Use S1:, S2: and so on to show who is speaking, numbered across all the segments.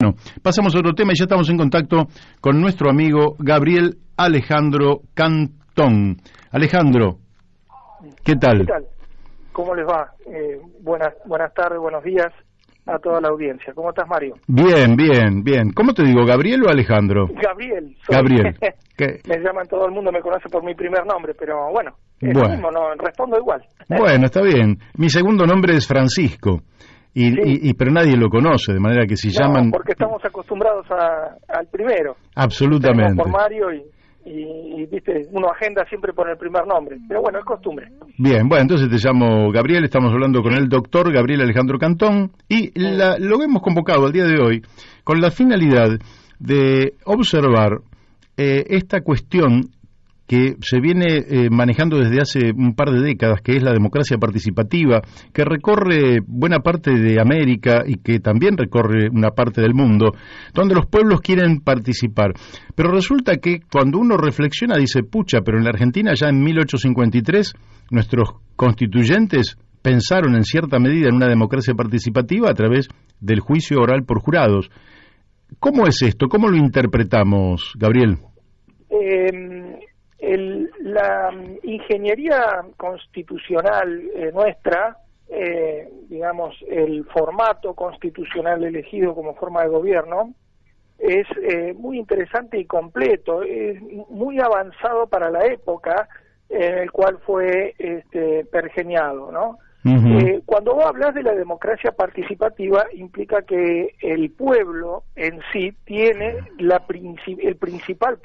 S1: Bueno, pasamos a otro tema y ya estamos en contacto con nuestro amigo Gabriel Alejandro Cantón. Alejandro, ¿qué tal?
S2: ¿Qué tal? ¿Cómo les va? Buenas tardes, buenos días a toda la audiencia. ¿Cómo estás, Mario?
S1: Bien. ¿Cómo te digo, Gabriel o Alejandro?
S2: Gabriel.
S1: Gabriel.
S2: Me llaman, todo el mundo me conoce por mi primer nombre, pero bueno, es lo mismo, no respondo igual.
S1: Bueno, está bien. Mi segundo nombre es Francisco. Pero nadie lo conoce, de manera que si llaman...
S2: porque estamos acostumbrados al primero.
S1: Absolutamente.
S2: Por Mario y viste, uno agenda siempre por el primer nombre, pero bueno, es costumbre.
S1: Bien, bueno, entonces te llamo Gabriel, estamos hablando con el doctor Gabriel Alejandro Cantón y lo hemos convocado al día de hoy con la finalidad de observar esta cuestión que se viene manejando desde hace un par de décadas, que es la democracia participativa, que recorre buena parte de América y que también recorre una parte del mundo, donde los pueblos quieren participar. Pero resulta que cuando uno reflexiona dice, pucha, pero en la Argentina ya en 1853 nuestros constituyentes pensaron en cierta medida en una democracia participativa a través del juicio oral por jurados. ¿Cómo es esto? ¿Cómo lo interpretamos, Gabriel?
S2: La ingeniería constitucional nuestra, digamos, el formato constitucional elegido como forma de gobierno, es muy interesante y completo, es muy avanzado para la época en el cual fue pergeñado, ¿no? Uh-huh. Cuando vos hablas de la democracia participativa, implica que el pueblo en sí tiene el principal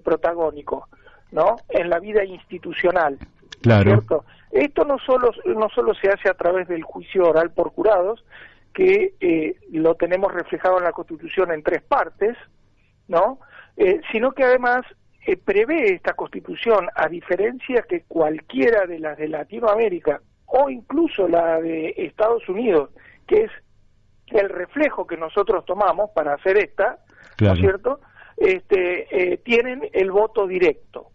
S2: protagónico, ¿no? En la vida institucional.
S1: Claro.
S2: ¿Cierto? Esto no solo se hace a través del juicio oral por jurados, que lo tenemos reflejado en la Constitución en 3 partes, ¿no? Sino que además prevé esta Constitución, a diferencia que cualquiera de las de Latinoamérica o incluso la de Estados Unidos, que es el reflejo que nosotros tomamos para hacer esta, claro, ¿no es cierto? Tienen el voto directo,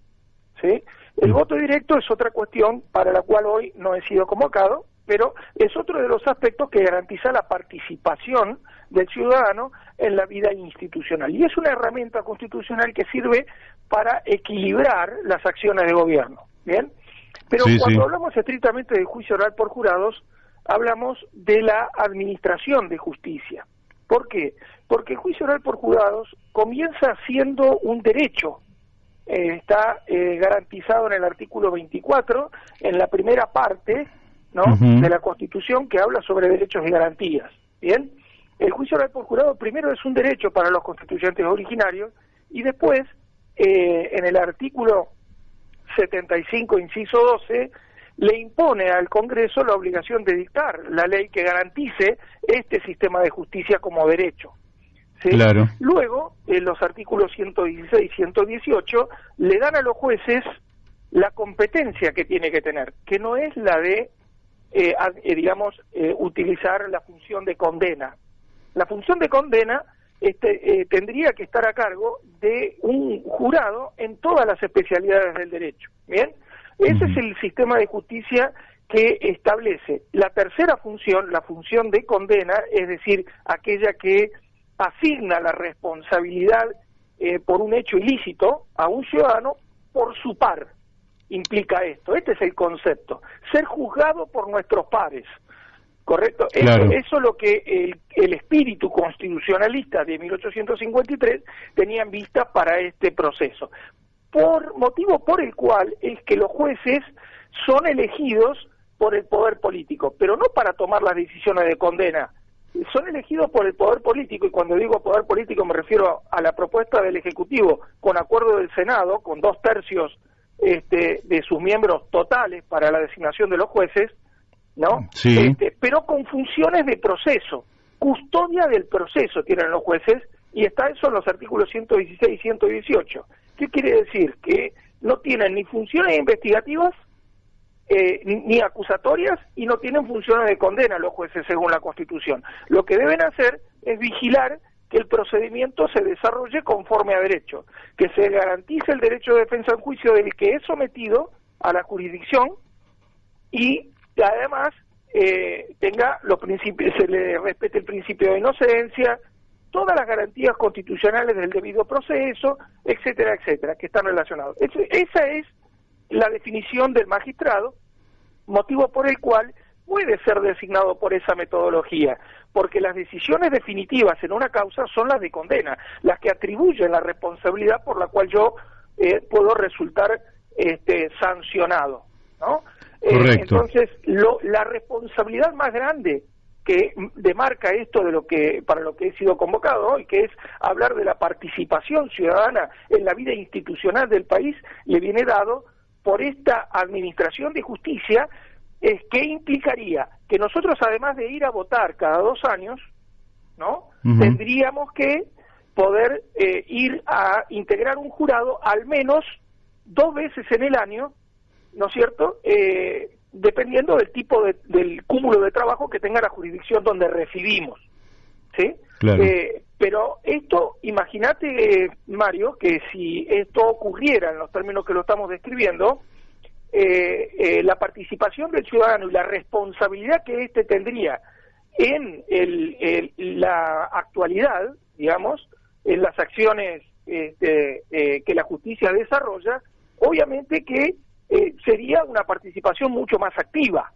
S2: ¿sí? El voto directo es otra cuestión para la cual hoy no he sido convocado, pero es otro de los aspectos que garantiza la participación del ciudadano en la vida institucional. Y es una herramienta constitucional que sirve para equilibrar las acciones de gobierno, ¿bien? Pero cuando hablamos estrictamente del juicio oral por jurados, hablamos de la administración de justicia. ¿Por qué? Porque el juicio oral por jurados comienza siendo un derecho. Está garantizado en el artículo 24, en la primera parte, ¿no? Uh-huh. de la Constitución, que habla sobre derechos y garantías. ¿Bien? El juicio oral por jurado primero es un derecho para los constituyentes originarios y después, en el artículo 75, inciso 12, le impone al Congreso la obligación de dictar la ley que garantice este sistema de justicia como derecho. ¿Sí?
S1: Claro.
S2: Luego, los artículos 116 y 118 le dan a los jueces la competencia que tiene que tener, que no es la de, utilizar la función de condena. La función de condena tendría que estar a cargo de un jurado en todas las especialidades del derecho. ¿Bien? Ese es el sistema de justicia que establece la tercera función, la función de condena, es decir, aquella que asigna la responsabilidad por un hecho ilícito a un ciudadano por su par. Implica esto, este es el concepto, ser juzgado por nuestros pares, ¿correcto? Claro. Eso es lo que el espíritu constitucionalista de 1853 tenía en vista para este proceso, motivo por el cual es que los jueces son elegidos por el poder político, pero no para tomar las decisiones de condena, son elegidos por el poder político, y cuando digo poder político me refiero a la propuesta del Ejecutivo con acuerdo del Senado, con 2/3 de sus miembros totales para la designación de los jueces, ¿no? Sí. Pero con funciones de proceso, custodia del proceso tienen los jueces, y está eso en los artículos 116 y 118. ¿Qué quiere decir? Que no tienen ni funciones investigativas, ni acusatorias, y no tienen funciones de condena los jueces según la Constitución. Lo que deben hacer es vigilar que el procedimiento se desarrolle conforme a derecho, que se garantice el derecho de defensa en juicio del que es sometido a la jurisdicción y que además tenga los principios, se le respete el principio de inocencia, todas las garantías constitucionales del debido proceso, etcétera, etcétera, que están relacionados. Esa es la definición del magistrado, motivo por el cual puede ser designado por esa metodología, porque las decisiones definitivas en una causa son las de condena, las que atribuyen la responsabilidad por la cual yo puedo resultar sancionado, ¿no? Entonces, la responsabilidad más grande que demarca esto de para lo que he sido convocado hoy, que es hablar de la participación ciudadana en la vida institucional del país, le viene dado por esta administración de justicia, que implicaría que nosotros, además de ir a votar cada 2 años, ¿no? Tendríamos que poder ir a integrar un jurado al menos 2 veces en el año, ¿no es cierto?, dependiendo del tipo del cúmulo de trabajo que tenga la jurisdicción donde residimos, ¿sí?
S1: Claro.
S2: Pero esto, imagínate, Mario, que si esto ocurriera en los términos que lo estamos describiendo, la participación del ciudadano y la responsabilidad que éste tendría en la actualidad, digamos, en las acciones que la justicia desarrolla, obviamente que sería una participación mucho más activa,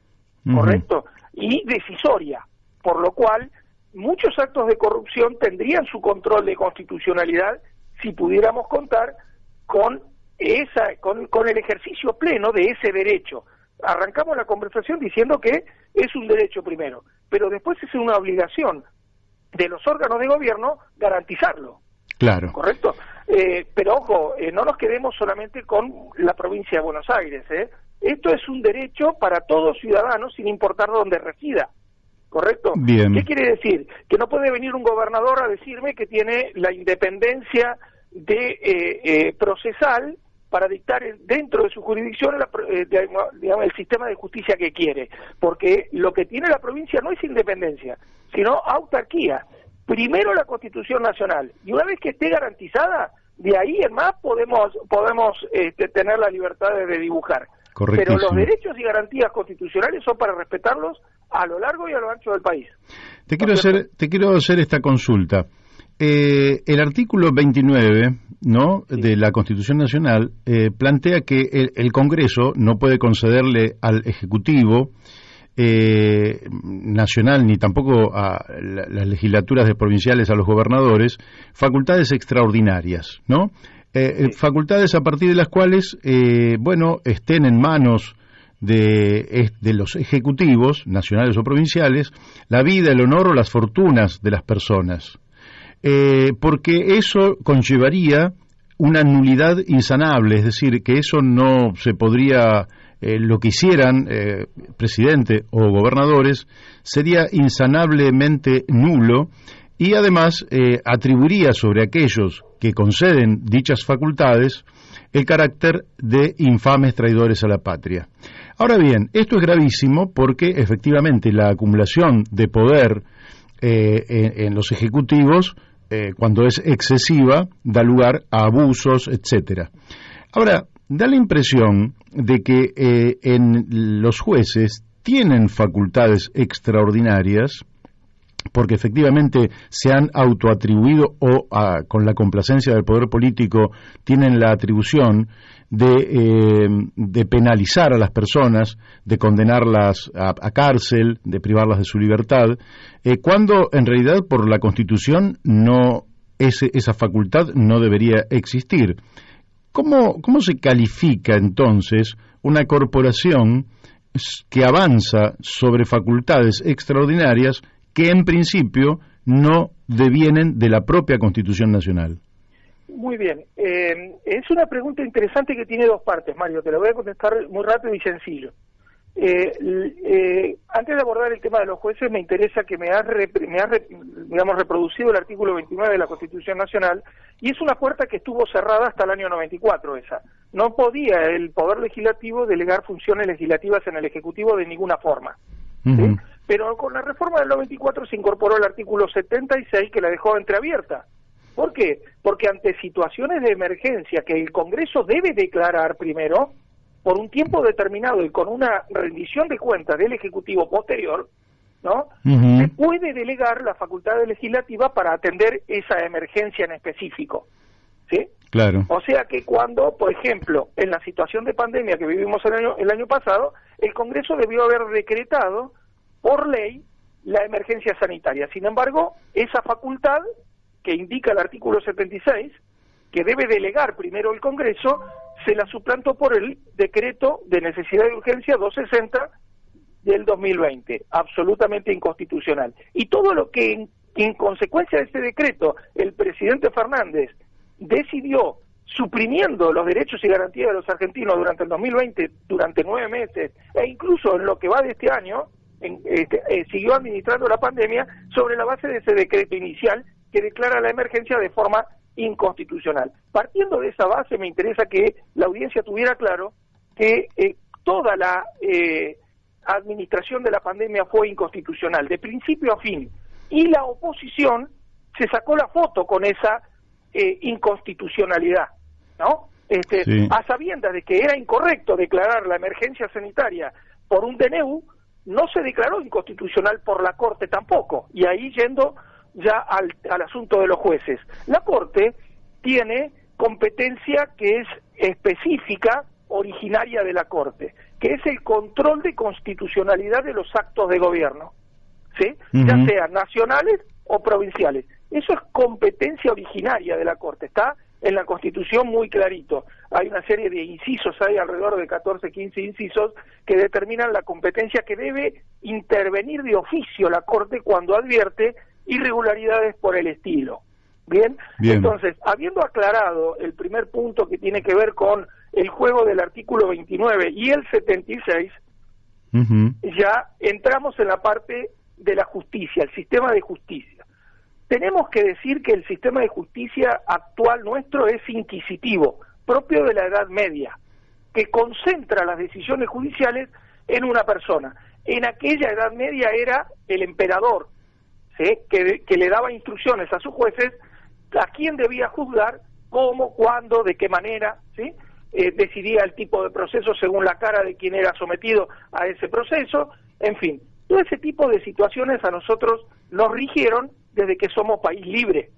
S2: ¿correcto? Y decisoria, por lo cual muchos actos de corrupción tendrían su control de constitucionalidad si pudiéramos contar con el ejercicio pleno de ese derecho. Arrancamos la conversación diciendo que es un derecho primero, pero después es una obligación de los órganos de gobierno garantizarlo.
S1: Claro.
S2: ¿Correcto? Pero ojo, no nos quedemos solamente con la provincia de Buenos Aires, Esto es un derecho para todo ciudadano sin importar dónde resida. ¿Correcto?
S1: Bien.
S2: ¿Qué quiere decir? Que no puede venir un gobernador a decirme que tiene la independencia procesal para dictar dentro de su jurisdicción digamos, el sistema de justicia que quiere, porque lo que tiene la provincia no es independencia, sino autarquía. Primero la Constitución Nacional, y una vez que esté garantizada, de ahí en más podemos tener la libertad de dibujar. Pero los derechos y garantías constitucionales son para respetarlos a lo largo y a lo ancho del país.
S1: Te quiero hacer esta consulta. El artículo 29, ¿no?, de la Constitución Nacional plantea que el Congreso no puede concederle al Ejecutivo nacional ni tampoco a las legislaturas provinciales, a los gobernadores, facultades extraordinarias, ¿no? Facultades a partir de las cuales, estén en manos de los ejecutivos, nacionales o provinciales, la vida, el honor o las fortunas de las personas. Porque eso conllevaría una nulidad insanable, es decir, que eso no se podría, lo que hicieran presidente o gobernadores, sería insanablemente nulo y además atribuiría sobre aquellos que conceden dichas facultades el carácter de infames traidores a la patria. Ahora bien, esto es gravísimo porque efectivamente la acumulación de poder en los ejecutivos, cuando es excesiva, da lugar a abusos, etcétera. Ahora, da la impresión de que en los jueces tienen facultades extraordinarias porque efectivamente se han autoatribuido o con la complacencia del poder político tienen la atribución de penalizar a las personas, de condenarlas a cárcel, de privarlas de su libertad, cuando en realidad por la Constitución esa facultad no debería existir. ¿Cómo se califica entonces una corporación que avanza sobre facultades extraordinarias que en principio no devienen de la propia Constitución Nacional?
S2: Muy bien. Es una pregunta interesante que tiene 2 partes, Mario. Te la voy a contestar muy rápido y sencillo. Antes de abordar el tema de los jueces, me interesa que me has reproducido el artículo 29 de la Constitución Nacional, y es una puerta que estuvo cerrada hasta el año 94 esa. No podía el Poder Legislativo delegar funciones legislativas en el Ejecutivo de ninguna forma. ¿Sí? Pero con la reforma del 94 se incorporó el artículo 76 que la dejó entreabierta. ¿Por qué? Porque ante situaciones de emergencia que el Congreso debe declarar primero, por un tiempo determinado y con una rendición de cuentas del Ejecutivo posterior, ¿no? Se puede delegar la facultad legislativa para atender esa emergencia en específico, ¿sí?
S1: Claro.
S2: O sea que cuando, por ejemplo, en la situación de pandemia que vivimos el año pasado, el Congreso debió haber decretado por ley la emergencia sanitaria. Sin embargo, esa facultad que indica el artículo 76, que debe delegar primero el Congreso, se la suplantó por el decreto de necesidad de urgencia 260 del 2020, absolutamente inconstitucional. Y todo lo que en consecuencia de este decreto el presidente Fernández decidió, suprimiendo los derechos y garantías de los argentinos durante el 2020, durante 9 meses, e incluso en lo que va de este año, siguió administrando la pandemia sobre la base de ese decreto inicial que declara la emergencia de forma inconstitucional. Partiendo de esa base, me interesa que la audiencia tuviera claro que toda la administración de la pandemia fue inconstitucional, de principio a fin, y la oposición se sacó la foto con esa inconstitucionalidad, ¿no?
S1: Sí.
S2: A sabiendas de que era incorrecto declarar la emergencia sanitaria por un DNU, no se declaró inconstitucional por la Corte tampoco, y ahí yendo ya al asunto de los jueces. La Corte tiene competencia que es específica, originaria de la Corte, que es el control de constitucionalidad de los actos de gobierno, ¿sí? Ya sean nacionales o provinciales. Eso es competencia originaria de la Corte, está en la Constitución muy clarito. Hay una serie de incisos, hay alrededor de 14, 15 incisos que determinan la competencia que debe intervenir de oficio la Corte cuando advierte irregularidades por el estilo. Bien, entonces, habiendo aclarado el primer punto que tiene que ver con el juego del artículo 29 y el 76, ya entramos en la parte de la justicia, el sistema de justicia. Tenemos que decir que el sistema de justicia actual nuestro es inquisitivo, propio de la Edad Media, que concentra las decisiones judiciales en una persona. En aquella Edad Media era el emperador, ¿sí? que le daba instrucciones a sus jueces a quién debía juzgar, cómo, cuándo, de qué manera, ¿sí? Decidía el tipo de proceso según la cara de quien era sometido a ese proceso, en fin. Todo ese tipo de situaciones a nosotros nos rigieron desde que somos país libre,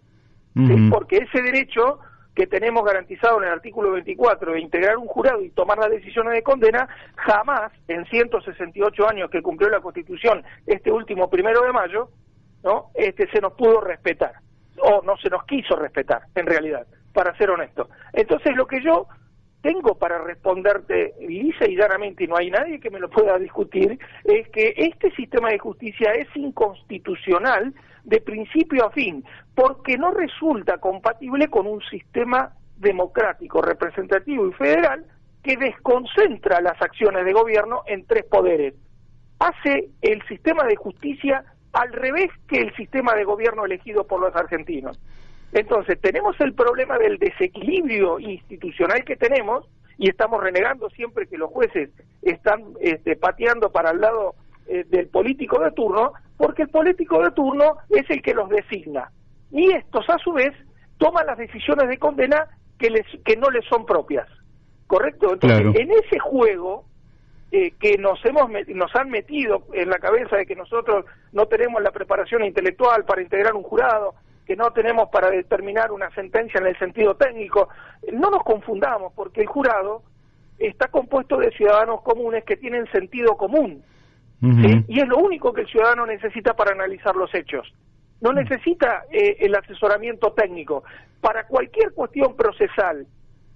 S2: ¿sí? Porque ese derecho que tenemos garantizado en el artículo 24 de integrar un jurado y tomar las decisiones de condena, jamás en 168 años que cumplió la Constitución este último 1 de mayo, ¿no? Se nos pudo respetar, o no se nos quiso respetar, en realidad, para ser honesto. Entonces, lo que yo tengo para responderte lisa y llanamente, y no hay nadie que me lo pueda discutir, es que este sistema de justicia es inconstitucional de principio a fin, porque no resulta compatible con un sistema democrático, representativo y federal que desconcentra las acciones de gobierno en 3 poderes. Hace el sistema de justicia al revés que el sistema de gobierno elegido por los argentinos. Entonces, tenemos el problema del desequilibrio institucional que tenemos, y estamos renegando siempre que los jueces están pateando para el lado del político de turno, porque el político de turno es el que los designa. Y estos, a su vez, toman las decisiones de condena que no les son propias. ¿Correcto? Entonces, claro, en ese juego que nos han metido en la cabeza de que nosotros no tenemos la preparación intelectual para integrar un jurado, que no tenemos para determinar una sentencia en el sentido técnico, no nos confundamos, porque el jurado está compuesto de ciudadanos comunes que tienen sentido común, ¿sí? Y es lo único que el ciudadano necesita para analizar los hechos. No necesita el asesoramiento técnico. Para cualquier cuestión procesal,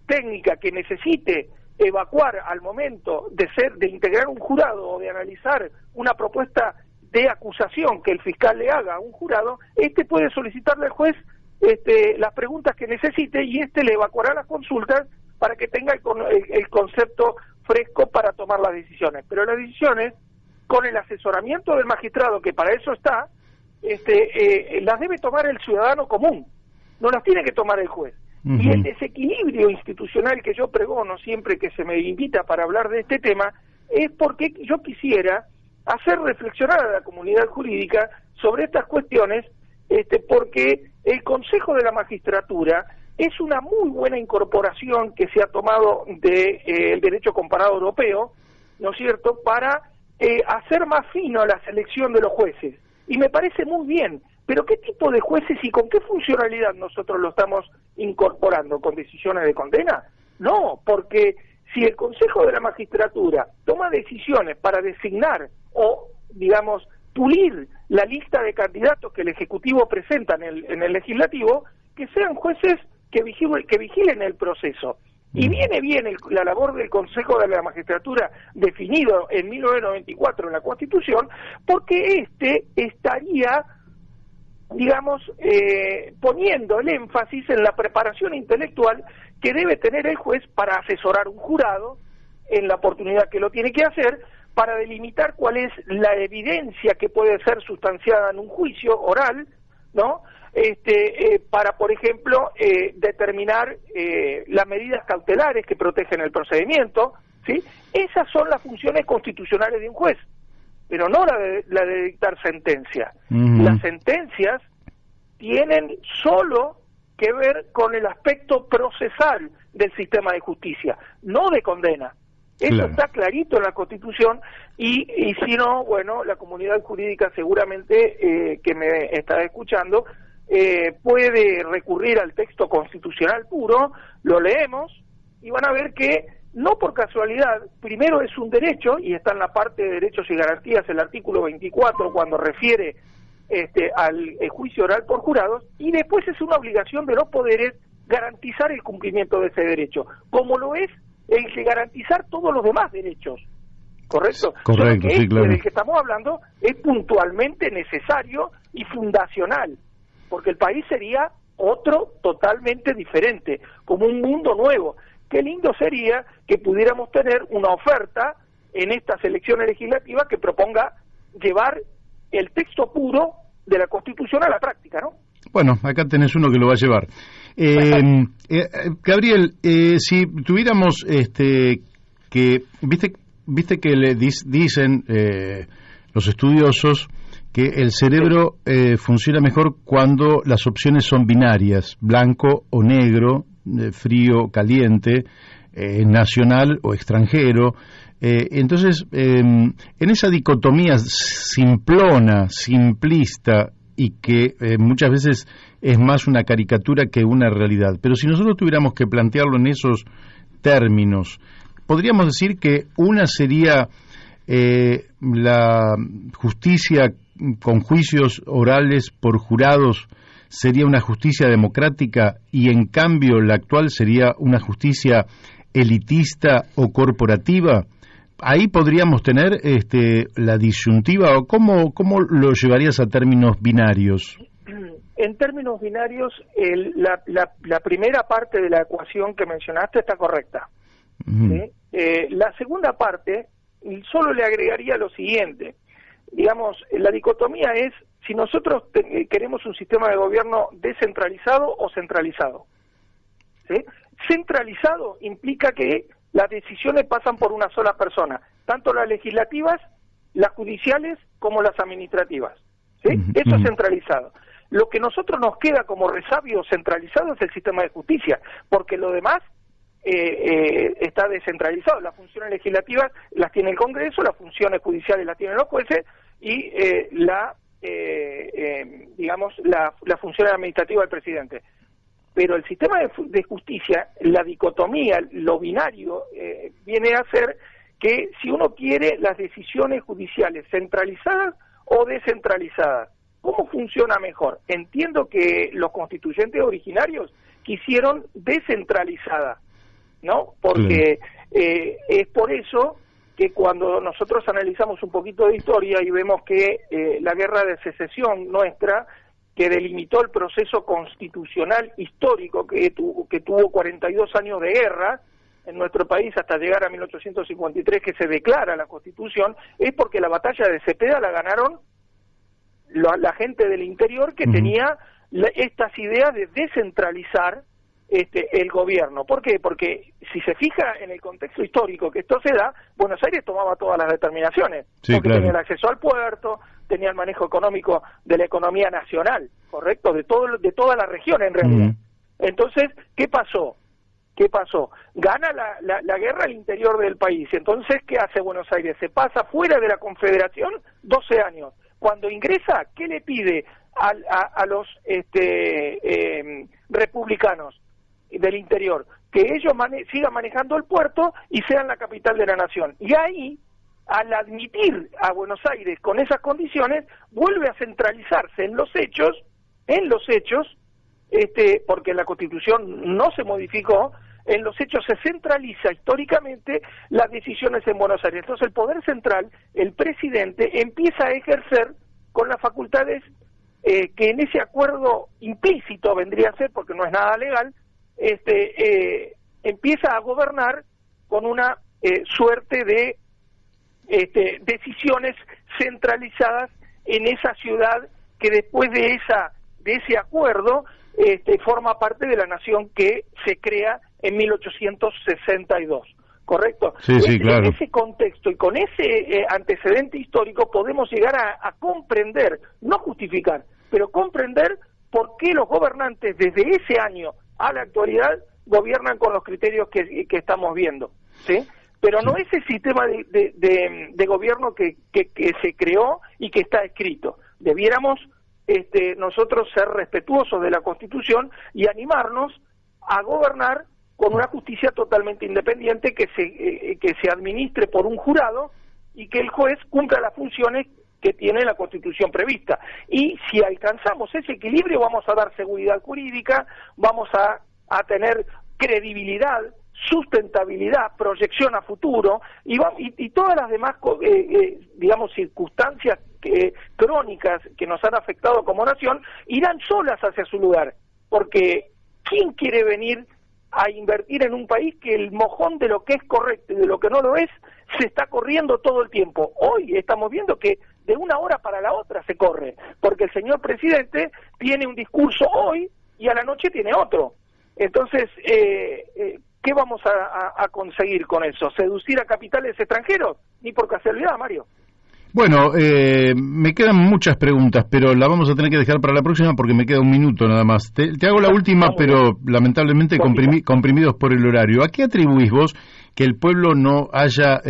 S2: técnica, que necesite evacuar al momento de integrar un jurado o de analizar una propuesta de acusación que el fiscal le haga a un jurado, puede solicitarle al juez las preguntas que necesite, y le evacuará las consultas para que tenga el concepto fresco para tomar las decisiones. Pero las decisiones, con el asesoramiento del magistrado, que para eso está, las debe tomar el ciudadano común, no las tiene que tomar el juez. Y el desequilibrio institucional que yo pregono siempre que se me invita para hablar de este tema es porque yo quisiera hacer reflexionar a la comunidad jurídica sobre estas cuestiones, porque el Consejo de la Magistratura es una muy buena incorporación que se ha tomado del derecho comparado europeo, ¿no es cierto?, para hacer más fino la selección de los jueces. Y me parece muy bien, pero ¿qué tipo de jueces y con qué funcionalidad nosotros lo estamos incorporando? ¿Con decisiones de condena? No, porque si el Consejo de la Magistratura toma decisiones para designar o, digamos, pulir la lista de candidatos que el Ejecutivo presenta en el Legislativo, que sean jueces que vigilen el proceso. Y viene bien la labor del Consejo de la Magistratura definido en 1994 en la Constitución, porque estaría, digamos, poniendo el énfasis en la preparación intelectual que debe tener el juez para asesorar un jurado en la oportunidad que lo tiene que hacer, para delimitar cuál es la evidencia que puede ser sustanciada en un juicio oral, ¿no? Para, por ejemplo, determinar las medidas cautelares que protegen el procedimiento, ¿sí? Esas son las funciones constitucionales de un juez, pero no la de dictar sentencia. Las sentencias tienen solo que ver con el aspecto procesal del sistema de justicia, no de condena. Eso está clarito en la Constitución y si no, bueno, la comunidad jurídica seguramente que me está escuchando puede recurrir al texto constitucional puro, lo leemos y van a ver que no por casualidad, primero es un derecho y está en la parte de derechos y garantías el artículo 24 cuando refiere al juicio oral por jurados, y después es una obligación de los poderes garantizar el cumplimiento de ese derecho, como lo es el que garantizar todos los demás derechos, ¿correcto?
S1: Correcto, sí, claro.
S2: Del que estamos hablando es puntualmente necesario y fundacional, porque el país sería otro totalmente diferente, como un mundo nuevo. Qué lindo sería que pudiéramos tener una oferta en estas elecciones legislativas que proponga llevar el texto puro de la Constitución a la práctica, ¿no?
S1: Bueno, acá tenés uno que lo va a llevar. Gabriel, si tuviéramos que viste que le dicen los estudiosos que el cerebro funciona mejor cuando las opciones son binarias, blanco o negro, frío, caliente, nacional o extranjero. Entonces, en esa dicotomía simplona, simplista, y que muchas veces es más una caricatura que una realidad. Pero si nosotros tuviéramos que plantearlo en esos términos, podríamos decir que una sería la justicia con juicios orales por jurados sería una justicia democrática, y en cambio la actual sería una justicia elitista o corporativa. Ahí podríamos tener la disyuntiva, o ¿cómo lo llevarías a términos binarios?
S2: En términos binarios, la primera parte de la ecuación que mencionaste está correcta. ¿Sí? La segunda parte, solo le agregaría lo siguiente. Digamos, la dicotomía es si nosotros queremos un sistema de gobierno descentralizado o centralizado. ¿Sí? Centralizado implica que las decisiones pasan por una sola persona, tanto las legislativas, las judiciales, como las administrativas. ¿Sí? Eso es centralizado. Lo que nosotros nos queda como resabio centralizado es el sistema de justicia, porque lo demás está descentralizado. Las funciones legislativas las tiene el Congreso, las funciones judiciales las tienen los jueces y digamos la función administrativa del presidente. Pero el sistema de justicia, la dicotomía, lo binario, viene a ser que si uno quiere las decisiones judiciales centralizadas o descentralizadas, ¿cómo funciona mejor? Entiendo que los constituyentes originarios quisieron descentralizada, ¿no? Porque es por eso que cuando nosotros analizamos un poquito de historia y vemos que la guerra de secesión nuestra, que delimitó el proceso constitucional histórico que tuvo 42 años de guerra en nuestro país hasta llegar a 1853, que se declara la Constitución, es porque la batalla de Cepeda la ganaron la gente del interior que tenía estas ideas de descentralizar el gobierno. ¿Por qué? Porque si se fija en el contexto histórico que esto se da, Buenos Aires tomaba todas las determinaciones, porque tenía el acceso al puerto, tenía el manejo económico de la economía nacional, ¿correcto? De toda la región en realidad. Entonces, ¿qué pasó? ¿qué pasó? Gana la guerra al interior del país. Entonces, ¿qué hace Buenos Aires? Se pasa fuera de la Confederación 12 años. Cuando ingresa, ¿qué le pide a los republicanos del interior? Que ellos sigan manejando el puerto y sean la capital de la nación. Y ahí, al admitir a Buenos Aires con esas condiciones, vuelve a centralizarse en los hechos, porque la Constitución no se modificó, en los hechos se centraliza históricamente las decisiones en Buenos Aires. Entonces el poder central, el presidente, empieza a ejercer con las facultades que en ese acuerdo implícito vendría a ser, porque no es nada legal, empieza a gobernar con una suerte de decisiones centralizadas en esa ciudad que después de ese acuerdo forma parte de la nación que se crea en 1862, ¿correcto?
S1: Sí, claro.
S2: En ese contexto y con ese antecedente histórico podemos llegar a comprender, no justificar, pero comprender por qué los gobernantes desde ese año a la actualidad gobiernan con los criterios que estamos viendo, ¿sí? Pero no es el sistema de gobierno que se creó y que está escrito. Debiéramos nosotros ser respetuosos de la Constitución y animarnos a gobernar con una justicia totalmente independiente que se administre por un jurado y que el juez cumpla las funciones que tiene la Constitución prevista. Y si alcanzamos ese equilibrio, vamos a dar seguridad jurídica, vamos a tener credibilidad, sustentabilidad, proyección a futuro y todas las demás circunstancias crónicas que nos han afectado como nación irán solas hacia su lugar, porque ¿quién quiere venir a invertir en un país que el mojón de lo que es correcto y de lo que no lo es se está corriendo todo el tiempo? Hoy estamos viendo que de una hora para la otra se corre, porque el señor presidente tiene un discurso hoy y a la noche tiene otro. Entonces, ¿qué vamos a conseguir con eso? ¿Seducir a capitales extranjeros? Ni por casualidad, Mario.
S1: Bueno, me quedan muchas preguntas, pero la vamos a tener que dejar para la próxima porque me queda un minuto nada más. Te hago la última, pero lamentablemente comprimidos por el horario. ¿A qué atribuís vos que el pueblo no haya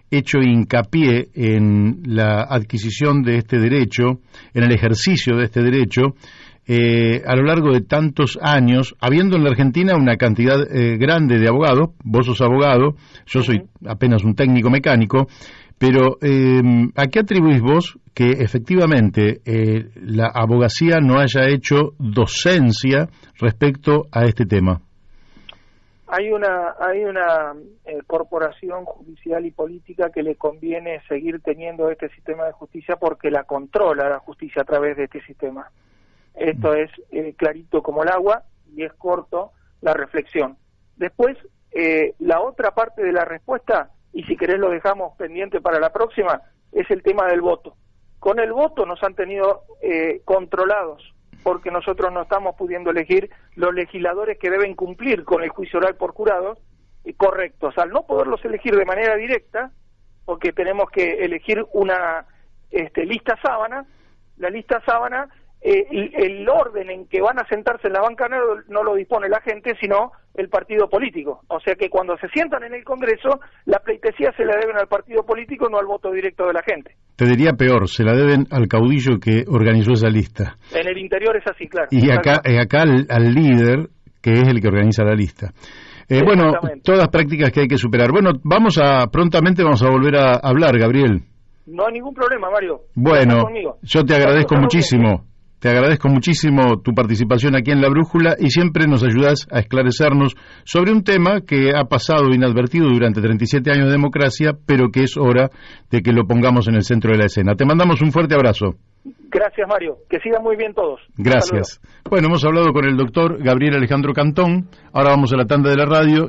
S1: hecho hincapié en la adquisición de este derecho, en el ejercicio de este derecho, a lo largo de tantos años, habiendo en la Argentina una cantidad grande de abogados? Vos sos abogado, yo soy apenas un técnico mecánico, pero ¿a qué atribuís vos que efectivamente la abogacía no haya hecho docencia respecto a este tema?
S2: Hay una corporación judicial y política que le conviene seguir teniendo este sistema de justicia porque la controla la justicia a través de este sistema. Esto es clarito como el agua y es corto la reflexión. Después, la otra parte de la respuesta, y si querés lo dejamos pendiente para la próxima, es el tema del voto. Con el voto nos han tenido controlados, porque nosotros no estamos pudiendo elegir los legisladores que deben cumplir con el juicio oral por jurados correctos. Al no poderlos elegir de manera directa, porque tenemos que elegir una lista sábana, la lista sábana, el orden en que van a sentarse en la banca no lo dispone la gente, sino el partido político. O sea que cuando se sientan en el Congreso, la pleitesía se la deben al partido político, no al voto directo de la gente.
S1: Te diría peor, se la deben al caudillo que organizó esa lista.
S2: En el interior es así, claro.
S1: Y acá al líder, que es el que organiza la lista. Bueno, todas prácticas que hay que superar. Bueno, prontamente vamos a volver a hablar, Gabriel.
S2: No hay ningún problema, Mario.
S1: Bueno, yo te agradezco muchísimo. Te agradezco muchísimo tu participación aquí en La Brújula y siempre nos ayudas a esclarecernos sobre un tema que ha pasado inadvertido durante 37 años de democracia, pero que es hora de que lo pongamos en el centro de la escena. Te mandamos un fuerte abrazo.
S2: Gracias, Mario. Que sigan muy bien todos.
S1: Gracias. Bueno, hemos hablado con el doctor Gabriel Alejandro Cantón. Ahora vamos a la tanda de la radio.